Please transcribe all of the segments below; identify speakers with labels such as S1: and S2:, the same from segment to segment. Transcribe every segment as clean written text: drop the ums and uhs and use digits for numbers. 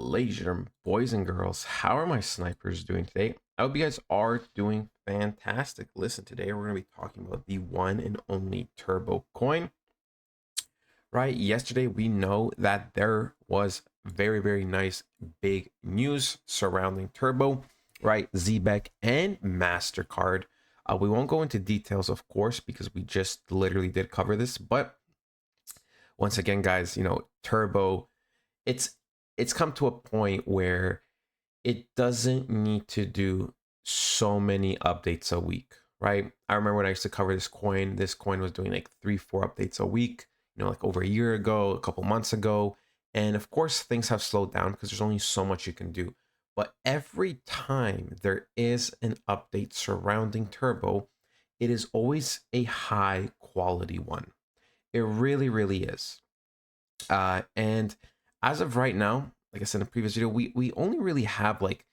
S1: Ladies and gentlemen, boys and girls, how are my snipers doing today? I hope you guys are doing fantastic. Listen, today we're going to be talking about the one and only Turbo coin, right? Yesterday, we know that there was very nice big news surrounding Turbo, right? ZBEC and MasterCard. We won't go into details, of course, because we just literally did cover this. But once again, guys, Turbo, it's it's come to a point where it doesn't need to do so many updates a week, right? I remember when I used to cover this coin was doing like 3, 4 updates a week, like over a year ago, a couple months ago. And of course, things have slowed down because there's only so much you can do. But every time there is an update surrounding Turbo, it is always a high quality one. It really is. And as of right now, like I said in the previous video, we only really have like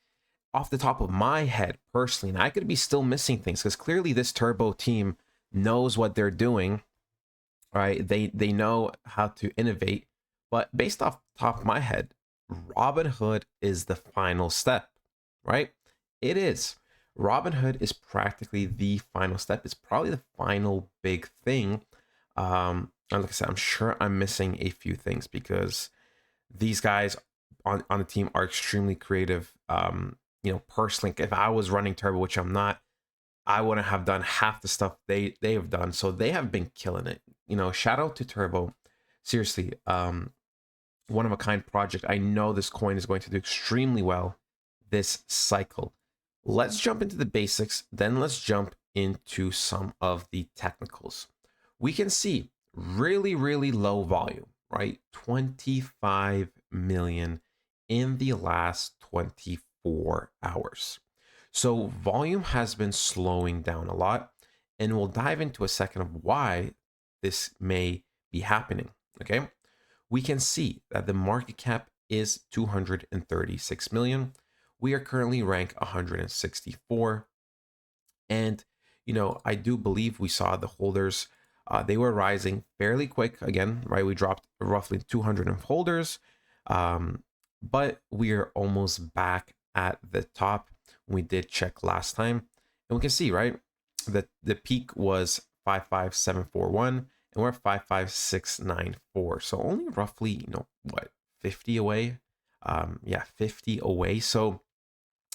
S1: off the top of my head personally, and I could be still missing things because clearly this Turbo team knows what they're doing, right? They know how to innovate, but based off the top of my head, Robinhood is the final step, right? It is. Robinhood is practically the final step. It's probably the final big thing. And like I said, I'm sure I'm missing a few things because these guys on the team are extremely creative. Personally, if I was running Turbo, which I'm not, I wouldn't have done half the stuff they have done. So they have been killing it. Shout out to Turbo. Seriously, one of a kind project. I know this coin is going to do extremely well this cycle. Let's jump into the basics, then let's jump into some of the technicals. We can see really low volume, right? 25 million in the last 24 hours. So volume has been slowing down a lot, and we'll dive into a second of why this may be happening. Okay, we can see that the market cap is 236 million. We are currently ranked 164. And, I do believe we saw the holders, they were rising fairly quick again, right? We dropped roughly 200 holders, but we are almost back at the top. We did check last time, and we can see, right, that the peak was 55741 and we're at 55694. So only roughly, 50 away. Yeah, 50 away. So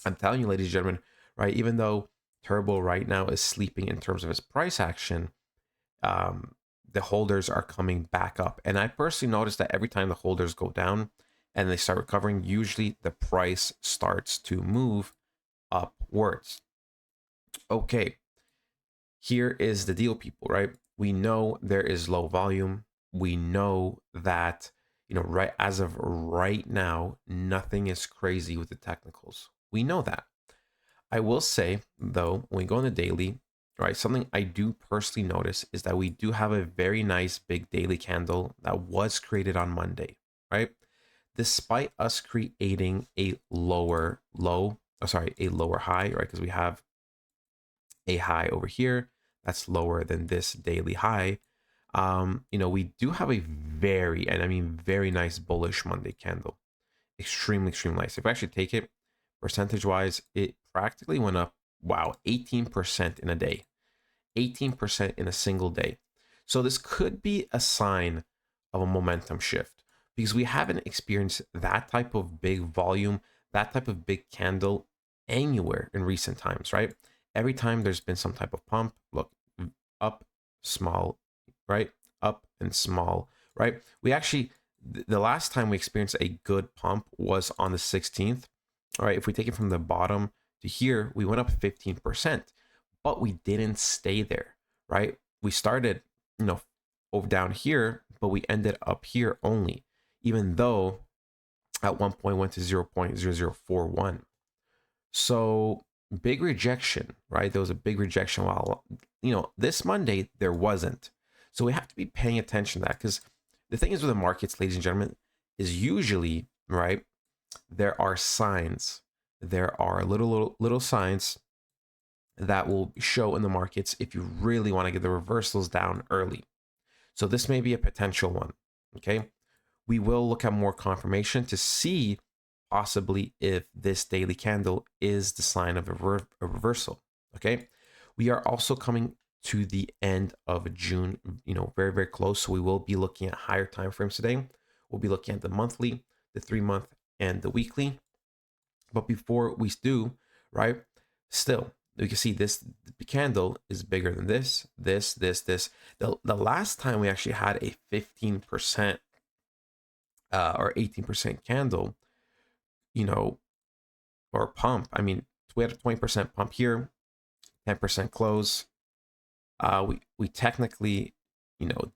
S1: I'm telling you, ladies and gentlemen, right, even though Turbo right now is sleeping in terms of its price action, the holders are coming back up. And I personally noticed that every time the holders go down and they start recovering, usually the price starts to move upwards. Okay, here is the deal, people, right? We know there is low volume. We know that, right as of right now, nothing is crazy with the technicals. We know that. I will say, though, when we go on the daily, right, something I do personally notice is that we do have a very nice big daily candle that was created on Monday, right? Despite us creating a lower high, right? Because we have a high over here that's lower than this daily high. We do have a very, and I mean very nice bullish Monday candle. Extremely nice. If I actually take it percentage wise, it practically went up, wow, 18% in a day. 18% in a single day. So this could be a sign of a momentum shift because we haven't experienced that type of big volume, that type of big candle anywhere in recent times, right? Every time there's been some type of pump, look, up, small, right? Up and small, right? We actually, the last time we experienced a good pump was on the 16th. All right, if we take it from the bottom to here, we went up 15%, but we didn't stay there, right? We started, over down here, but we ended up here only, even though at one point went to 0.0041. So big rejection, right? There was a big rejection while, this Monday there wasn't. So we have to be paying attention to that because the thing is with the markets, ladies and gentlemen, is usually, right, there are signs. There are little signs that will show in the markets if you really want to get the reversals down early. So this may be a potential one. Okay, we will look at more confirmation to see possibly if this daily candle is the sign of a reversal. Okay, we are also coming to the end of June, very, very close. So we will be looking at higher time frames today. We'll be looking at the monthly, the 3-month, and the weekly. But before we do, right, still, you can see this candle is bigger than this. The last time we actually had a 15% or 18% candle, or pump. I mean, we had a 20% pump here, 10% close. We technically,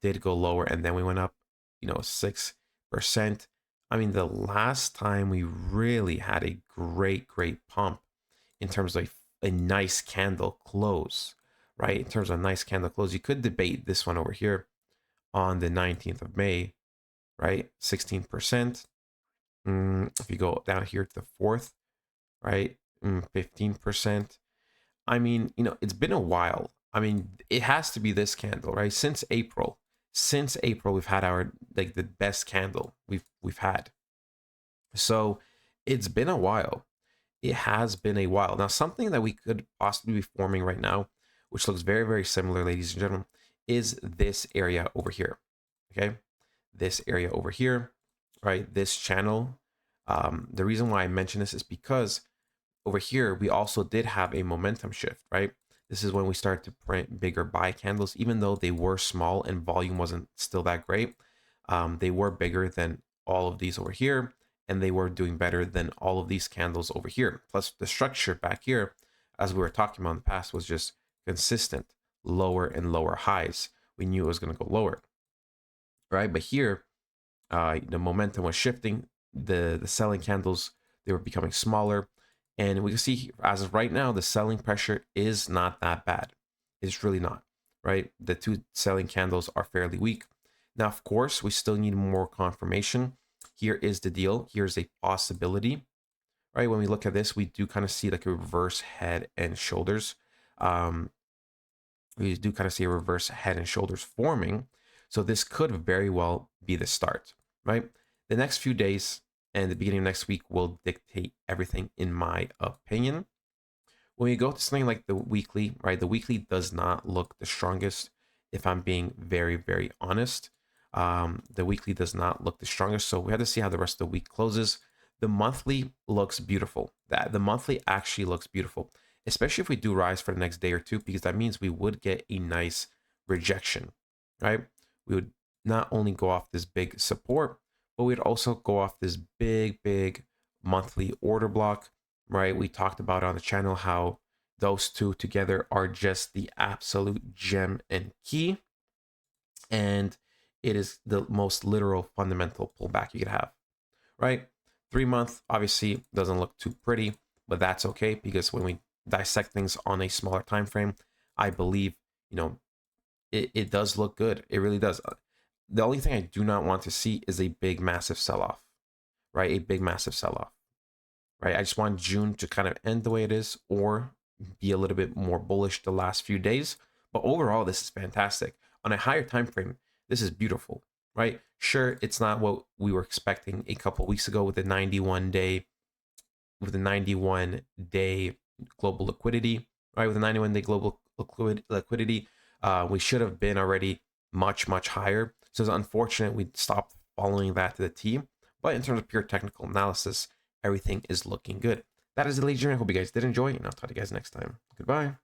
S1: did go lower, and then we went up, 6%. I mean, the last time we really had a great pump in terms of a nice candle close, right? In terms of a nice candle close, you could debate this one over here on the 19th of May, right? 16%. If you go down here to the 4th, right? 15%. I mean, it's been a while. I mean, it has to be this candle, right? Since April, we've had our like the best candle we've had. So it's been a while. It has been a while. Now, something that we could possibly be forming right now, which looks very, very similar, ladies and gentlemen, is this area over here. Okay, this area over here, right? This channel. The reason why I mention this is because over here, we also did have a momentum shift, right? This is when we started to print bigger buy candles, even though they were small and volume wasn't still that great. They were bigger than all of these over here, and they were doing better than all of these candles over here. Plus the structure back here, as we were talking about in the past, was just consistent, lower and lower highs. We knew it was going to go lower, right? But here, the momentum was shifting. The selling candles, they were becoming smaller. And we can see as of right now, the selling pressure is not that bad. It's really not, right? The two selling candles are fairly weak. Now, of course, we still need more confirmation. Here is the deal. Here's a possibility, right? When we look at this, we do kind of see like a reverse head and shoulders. We do kind of see a reverse head and shoulders forming. So this could very well be the start, right? The next few days and the beginning of next week will dictate everything, in my opinion. When you go to something like the weekly, right? The weekly does not look the strongest, if I'm being very, very honest. The weekly does not look the strongest. So we have to see how the rest of the week closes. The monthly looks beautiful. The monthly actually looks beautiful, especially if we do rise for the next day or two, because that means we would get a nice rejection, right? We would not only go off this big support, but we'd also go off this big monthly order block, right? We talked about on the channel how those two together are just the absolute gem and key. And it is the most literal fundamental pullback you could have, right? 3-month obviously doesn't look too pretty, but that's okay, because when we dissect things on a smaller time frame, I believe, it does look good. It really does. The only thing I do not want to see is a big, massive sell-off, right? A big, massive sell-off, right? I just want June to kind of end the way it is, or be a little bit more bullish the last few days. But overall, this is fantastic. On a higher time frame, this is beautiful, right? Sure, it's not what we were expecting a couple weeks ago with the 91-day, global liquidity, right? With the 91-day global liquidity, we should have been already much higher. So it's unfortunate we stopped following that to the T. But in terms of pure technical analysis, everything is looking good. That is the ladies and gentlemen. I hope you guys did enjoy, and I'll talk to you guys next time. Goodbye.